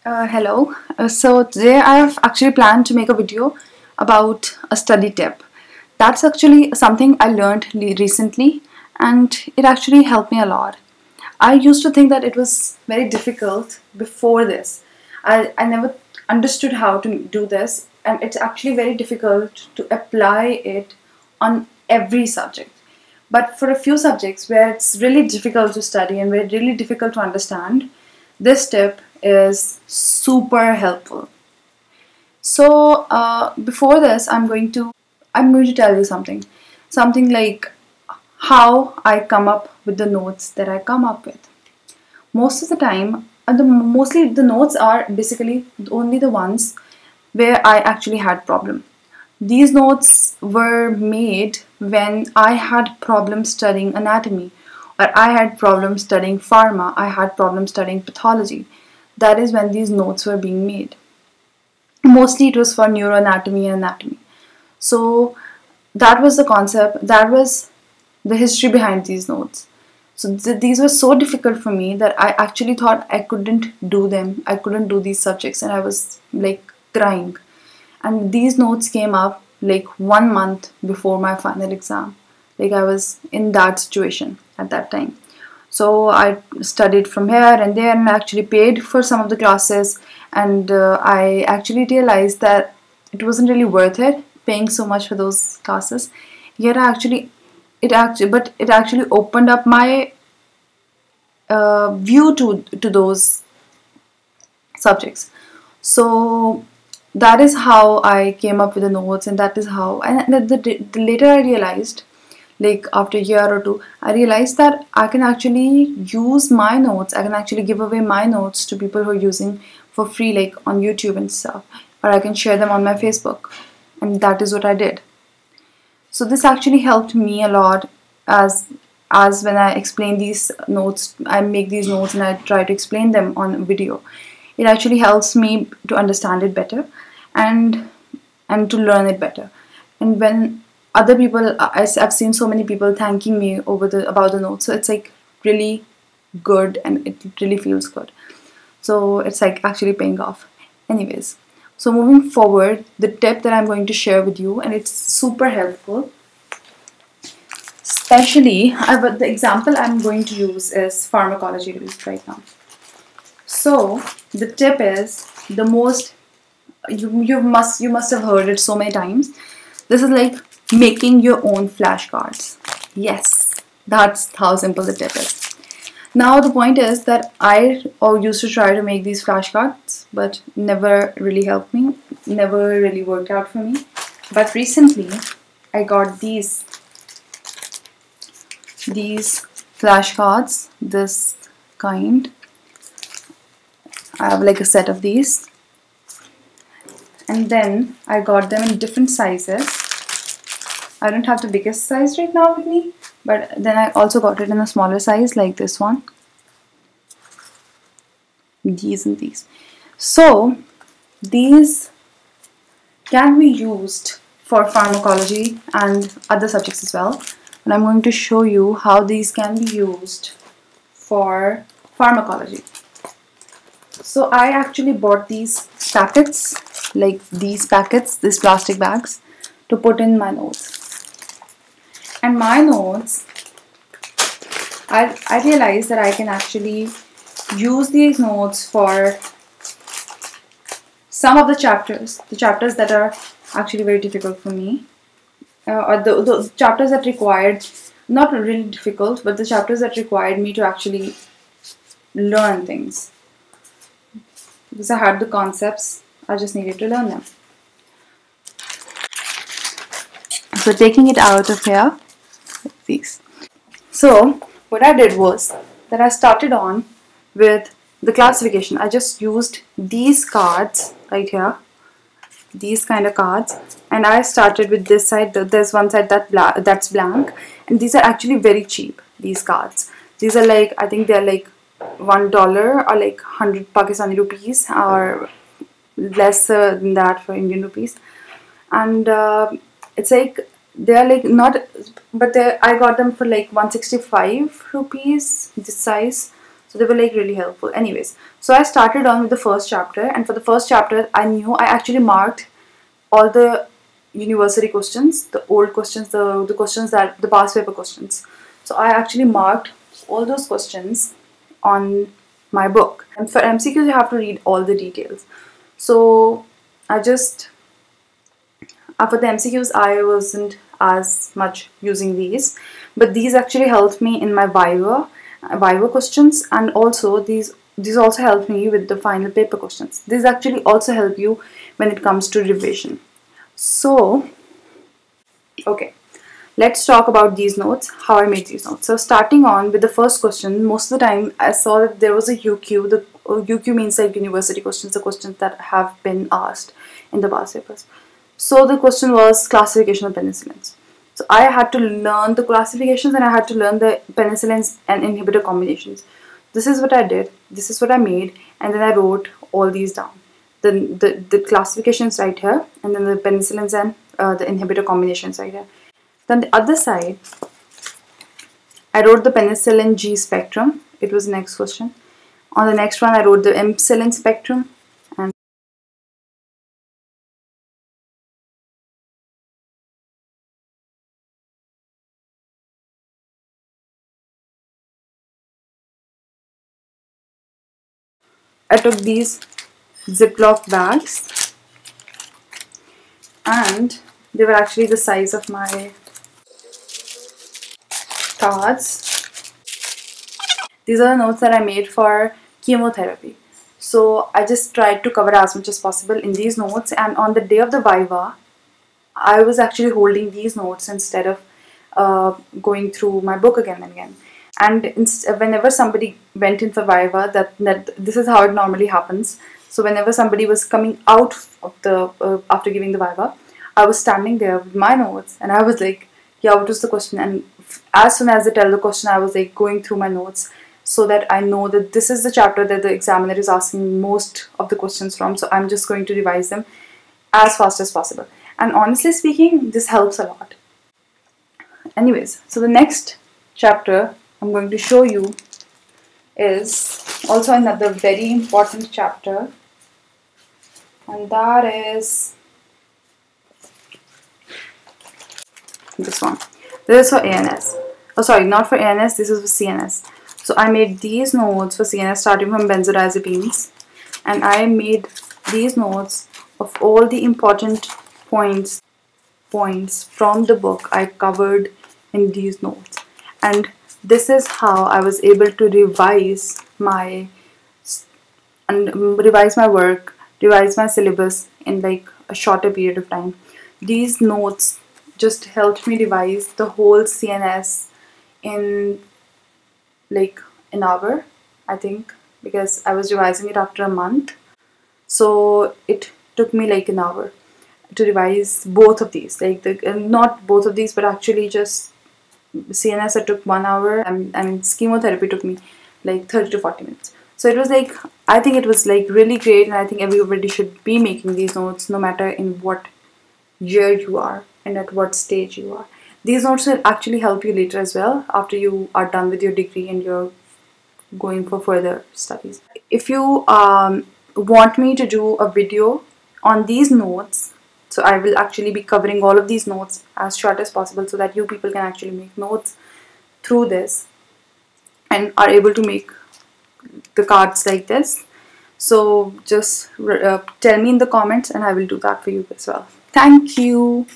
Hello. So today I have actually planned to make a video about a study tip. That's actually something I learned recently and it actually helped me a lot. I used to think that it was very difficult before this. I never understood how to do this, and it's actually very difficult to apply it on every subject. But for a few subjects where it's really difficult to study and where it's really difficult to understand, this tip is super helpful. So before this, I'm going to tell you something like how I come up with the notes that I come up with. Most of the time, mostly the notes are basically only the ones where I actually had problem. These notes were made when I had problems studying anatomy, or I had problems studying pharma, I had problems studying pathology. That is when these notes were being made. Mostly it was for neuroanatomy and anatomy. So that was the concept, that was the history behind these notes. So these were so difficult for me that I actually thought I couldn't do them. I couldn't do these subjects and I was like crying. And these notes came up like 1 month before my final exam. Like I was in that situation at that time. So I studied from here and there and actually paid for some of the classes, and I actually realized that it wasn't really worth it paying so much for those classes. Yet it actually opened up my view to those subjects. So that is how I came up with the notes, and that is how. And the later I realized, like after a year or two, I realized that I can actually use my notes. I can actually give away my notes to people who are using for free, like on YouTube and stuff, or I can share them on my Facebook, and that is what I did. So this actually helped me a lot as when I explain these notes, I make these notes and I try to explain them on video. It actually helps me to understand it better and to learn it better. And when other people, I've seen so many people thanking me about the notes, so it's like really good and it really feels good. So it's like actually paying off. Anyways, so moving forward, the tip that I'm going to share with you, and it's super helpful. Especially, the example I'm going to use is pharmacology right now. So the tip is the most you must have heard it so many times. This is like making your own flashcards. Yes, that's how simple the tip is. Now the point is that I used to try to make these flashcards, but never really helped me, never really worked out for me. But recently, I got these flashcards, this kind. I have like a set of these, and then I got them in different sizes. I don't have the biggest size right now with me, but then I also got it in a smaller size like this one, these and these. So these can be used for pharmacology and other subjects as well, and I'm going to show you how these can be used for pharmacology. So I actually bought these packets, like these packets, these plastic bags, to put in my notes. And my notes, I realized that I can actually use these notes for some of the chapters that are actually very difficult for me, or the chapters that required, not really difficult, but the chapters that required me to actually learn things. Because I had the concepts, I just needed to learn them. So taking it out of here, like these. So what I did was that I started on with the classification. I just used these cards right here, these kind of cards, and I started with this side. There's one side that's blank, and these are actually very cheap, these cards. These are like, I think they're like $1 or like 100 Pakistani rupees, or lesser than that for Indian rupees. And it's like they're like not, but I got them for like 165 rupees this size. So they were like really helpful. Anyways, so I started on with the first chapter, and for the first chapter I knew I actually marked all the university questions, the old questions, the questions that the past paper questions. So I actually marked all those questions on my book. And for MCQs you have to read all the details. So I just for the MCQs I wasn't as much using these, but these actually helped me in my Viva questions, and also these also helped me with the final paper questions. These actually also help you when it comes to revision. So okay, let's talk about these notes, how I made these notes. So starting on with the first question, most of the time I saw that there was a UQ. The UQ means like university questions, the questions that have been asked in the past papers. So the question was classification of penicillins. So I had to learn the classifications and I had to learn the penicillins and inhibitor combinations. This is what I did, this is what I made, and then I wrote all these down. Then the classifications right here, and then the penicillins and the inhibitor combinations right here. Then the other side, I wrote the penicillin G spectrum. It was the next question. On the next one, I wrote the ampicillin spectrum. And I took these Ziploc bags, and they were actually the size of my cards. These are the notes that I made for chemotherapy. So I just tried to cover as much as possible in these notes, and on the day of the Viva, I was actually holding these notes instead of going through my book again and again. And whenever somebody went in for Viva, that this is how it normally happens. So whenever somebody was coming out of the after giving the Viva, I was standing there with my notes, and I was like, "Yeah, what was the question?" And as soon as they tell the question, I was like going through my notes so that I know that this is the chapter that the examiner is asking most of the questions from. So I'm just going to revise them as fast as possible. And honestly speaking, this helps a lot. Anyways, so the next chapter I'm going to show you is also another very important chapter, and that is this one. This is for ANS. Oh, sorry, not for ANS, this is for CNS. So I made these notes for CNS starting from benzodiazepines, and I made these notes of all the important points from the book I covered in these notes. And this is how I was able to revise my work, revise my syllabus in like a shorter period of time. These notes just helped me revise the whole CNS in like an hour, I think, because I was revising it after a month. So it took me like an hour to revise both of these, like not both of these, but actually just CNS it took 1 hour, and chemotherapy took me like 30 to 40 minutes. So it was like, I think it was like really great, and I think everybody should be making these notes no matter in what year you are and at what stage you are. These notes will actually help you later as well after you are done with your degree and you're going for further studies. If you want me to do a video on these notes, so I will actually be covering all of these notes as short as possible so that you people can actually make notes through this and are able to make the cards like this. So just tell me in the comments and I will do that for you as well. Thank you.